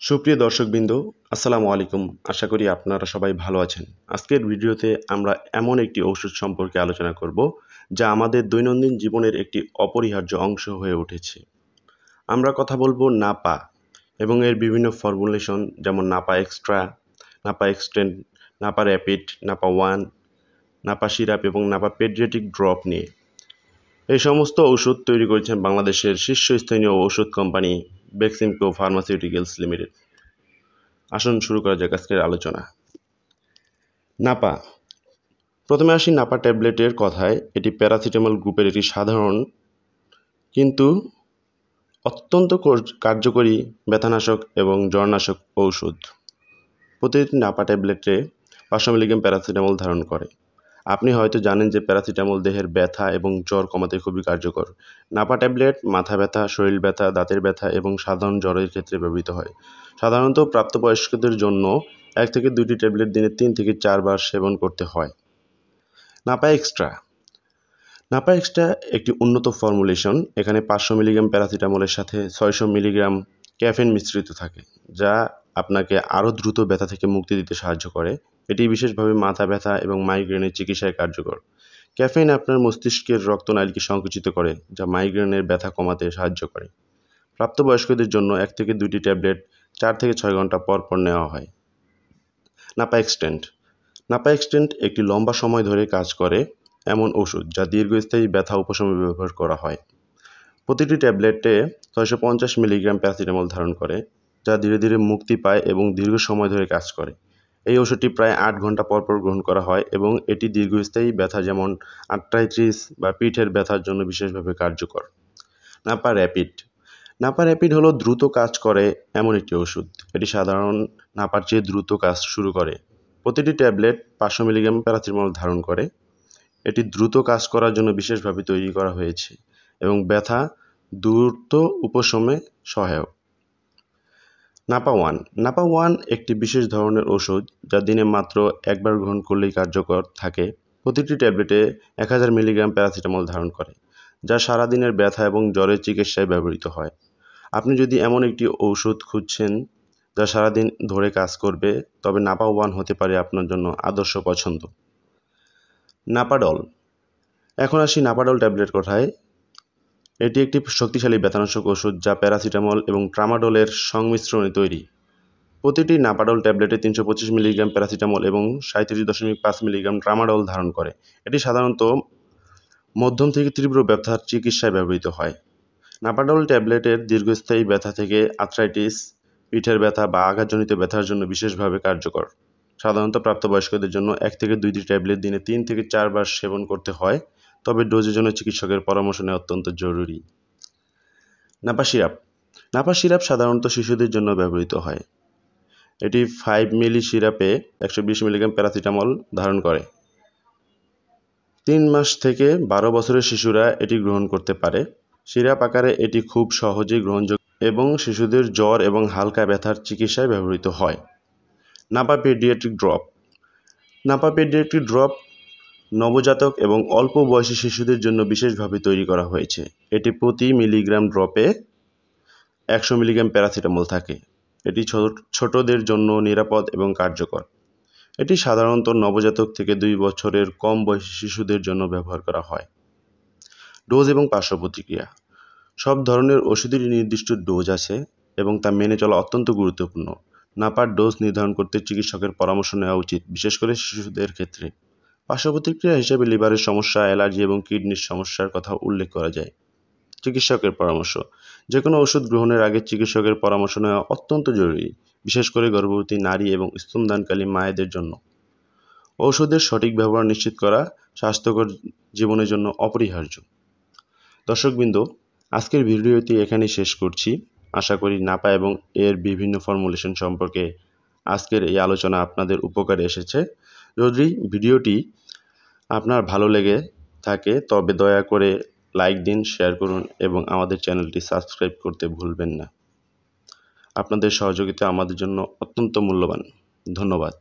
সুপ্রিয় দর্শকবৃন্দ, আসসালামু আলাইকুম। আশা করি আপনারা সবাই ভালো আছেন। আজকের ভিডিওতে আমরা এমন একটি ওষুধ সম্পর্কে আলোচনা করব যা আমাদের দৈনন্দিন জীবনের একটি অপরিহার্য অংশ হয়ে উঠেছে। আমরা কথা বলবো নাপা এবং এর বিভিন্ন ফর্মুলেশন, যেমন Napa extra, Napa extend, Napa rapid, Napa one, Napa syrup এবং নাপা পেডিয়াট্রিক ড্রপ নিয়ে। এই সমস্ত ওষুধ তৈরি করেছেন বাংলাদেশের শীর্ষস্থানীয় ওষুধ কোম্পানি বেক্সিমকো ফার্মাসিউটিক্যালস লিমিটেড। আসুন শুরু করা যাক আজকের আলোচনা। নাপা, প্রথমে আসি নাপা ট্যাবলেটের কথায়। এটি প্যারাসিটামল গ্রুপের একটি সাধারণ কিন্তু অত্যন্ত কার্যকরী ব্যথানাশক এবং জ্বরনাশক ঔষধ। প্রতিটি নাপা ট্যাবলেটে 500 মিলিগ্রাম প্যারাসিটামল ধারণ করে। আপনি হয়তো জানেন যে প্যারাসিটামল দেহের ব্যথা এবং জ্বর কমাতে খুবই কার্যকর। নাপা ট্যাবলেট মাথা ব্যথা, শরীর ব্যথা, দাঁতের ব্যথা এবং সাধারণ জ্বরের ক্ষেত্রে ব্যবহৃত হয়। সাধারণত প্রাপ্তবয়স্কদের জন্য 1 থেকে 2টি ট্যাবলেট দিনে 3 থেকে 4 বার সেবন করতে হয়। নাপা এক্সট্রা, নাপা এক্সট্রা একটি উন্নত ফর্মুলেশন। এখানে 500 মিলিগ্রাম প্যারাসিটামলের সাথে 600 মিলিগ্রাম ক্যাফেইন মিশ্রিত থাকে, যা আপনাকে আরও দ্রুত ব্যথা থেকে মুক্তি দিতে সাহায্য করে। এটি বিশেষভাবে মাথা ব্যথা এবং মাইগ্রেনের চিকিৎসায় কার্যকর। ক্যাফেইন আপনার মস্তিষ্কের রক্তনালীকে সংকুচিত করে, যা মাইগ্রেনের ব্যথা কমাতে সাহায্য করে। প্রাপ্তবয়স্কদের জন্য 1 থেকে 2টি ট্যাবলেট 4 থেকে 6 ঘন্টা পর পর নেওয়া হয়। নাপা এক্সটেন্ড, নাপা এক্সটেন্ড একটি লম্বা সময় ধরে কাজ করে এমন ওষুধ যা দীর্ঘস্থায়ী ব্যথা উপশমে ব্যবহার করা হয়। প্রতিটি ট্যাবলেটে 650 মিলিগ্রাম প্যারাসিটামল ধারণ করে, যা ধীরে ধীরে মুক্তি পায় এবং দীর্ঘ সময় ধরে কাজ করে। এই ওষুধটি প্রায় 8 ঘন্টা পর পর গ্রহণ করা হয় এবং এটি দীর্ঘস্থায়ী ব্যথা যেমন আর্থ্রাইটিস বা পিঠের ব্যথার জন্য বিশেষভাবে কার্যকর। নাপা র্যাপিড, নাপা র্যাপিড হলো দ্রুত কাজ করে এমন একটি ওষুধ। এটি সাধারণ নাপার চেয়ে দ্রুত কাজ শুরু করে। প্রতিটি ট্যাবলেট 500 মিলিগ্রাম প্যারাসিটামল ধারণ করে। এটি দ্রুত কাজ করার জন্য বিশেষভাবে তৈরি করা হয়েছে এবং ব্যথা দ্রুত উপশমে সহায়ক। নাপা ওয়ান, নাপা ওয়ান একটি বিশেষ ধরনের ওষুধ যা দিনে মাত্র একবার গ্রহণ করলেই কার্যকর থাকে। প্রতিটি ট্যাবলেটে 1000 মিলিগ্রাম প্যারাসিটামল ধারণ করে, যা সারাদিনের ব্যথা এবং জ্বরের চিকিৎসায় ব্যবহৃত হয়। আপনি যদি এমন একটি ঔষধ খুঁজছেন যা সারাদিন ধরে কাজ করবে, তবে নাপা ওয়ান হতে পারে আপনার জন্য আদর্শ পছন্দ। নাপাডল, এখন আসি নাপাডল ট্যাবলেট কথায়। এটি একটি শক্তিশালী ব্যথানাশক ওষুধ যা প্যারাসিটামল এবং ট্রামাডলের সংমিশ্রণে তৈরি। প্রতিটি নাপাডল ট্যাবলেটে 325 মিলিগ্রাম প্যারাসিটামল এবং 37.5 মিলিগ্রাম ট্রামাডল ধারণ করে। এটি সাধারণত মধ্যম থেকে তীব্র ব্যথার চিকিৎসায় ব্যবহৃত হয়। নাপাডল ট্যাবলেটের দীর্ঘস্থায়ী ব্যথা থেকে আর্থ্রাইটিস, পিঠের ব্যথা বা আঘাতজনিত ব্যথার জন্য বিশেষভাবে কার্যকর। সাধারণত প্রাপ্তবয়স্কদের জন্য 1 থেকে 2টি ট্যাবলেট দিনে 3 থেকে 4 বার সেবন করতে হয়, তবে ডোজের জন্য চিকিৎসকের পরামর্শ নেওয়া অত্যন্ত জরুরি। নাপা সিরাপ, নাপা সিরাপ সাধারণত শিশুদের জন্য ব্যবহৃত হয়। এটি 5 মিলি সিরাপে 120 মিলিগ্রাম প্যারাসিটামল ধারণ করে। 3 মাস থেকে 12 বছরের শিশুরা এটি গ্রহণ করতে পারে। সিরাপ আকারে এটি খুব সহজেই গ্রহণযোগ্য এবং শিশুদের জ্বর এবং হালকা ব্যথার চিকিৎসায় ব্যবহৃত হয়। Napa paediatric drop, Napa paediatric drop নবজাতক এবং অল্প বয়সী শিশুদের জন্য বিশেষভাবে তৈরি করা হয়েছে। এটি প্রতি মিলিগ্রাম ড্রপে 100 মিলিগ্রাম প্যারাসিটামল থাকে। এটি ছোটদের জন্য নিরাপদ এবং কার্যকর। এটি সাধারণত নবজাতক থেকে 2 বছরের কম বয়সী শিশুদের জন্য ব্যবহার করা হয়। ডোজ এবং পার্শ্ব প্রতিক্রিয়া, সব ধরনের ওষুধেরই নির্দিষ্ট ডোজ আছে এবং তা মেনে চলা অত্যন্ত গুরুত্বপূর্ণ। নাপার ডোজ নির্ধারণ করতে চিকিৎসকের পরামর্শ নেওয়া উচিত, বিশেষ করে শিশুদের ক্ষেত্রে। পার্শ্ব প্রতিক্রিয়া হিসেবে লিভারের সমস্যা, অ্যালার্জি এবং কিডনির সমস্যার কথা উল্লেখ করা যায়। চিকিৎসকের পরামর্শ, যে কোনো ওষুধ গ্রহণের আগে চিকিৎসকের পরামর্শ নেওয়া অত্যন্ত জরুরি, বিশেষ করে গর্ভবতী নারী এবং স্তনদানকারী মায়েদের জন্য। ঔষধের সঠিক ব্যবহার নিশ্চিত করা স্বাস্থ্যকর জীবনের জন্য অপরিহার্য। দর্শকবৃন্দ, আজকের ভিডিওটি এখানেই শেষ করছি। আশা করি নাপা এবং এর বিভিন্ন ফর্মুলেশন সম্পর্কে আজকের এই আলোচনা আপনাদের উপকারে এসেছে। যদি ভিডিওটি আপনার ভালো লেগে থাকে তবে দয়া করে লাইক দিন, শেয়ার করুন এবং আমাদের চ্যানেলটি সাবস্ক্রাইব করতে ভুলবেন না। আপনাদের সহযোগিতা আমাদের জন্য অত্যন্ত মূল্যবান। ধন্যবাদ।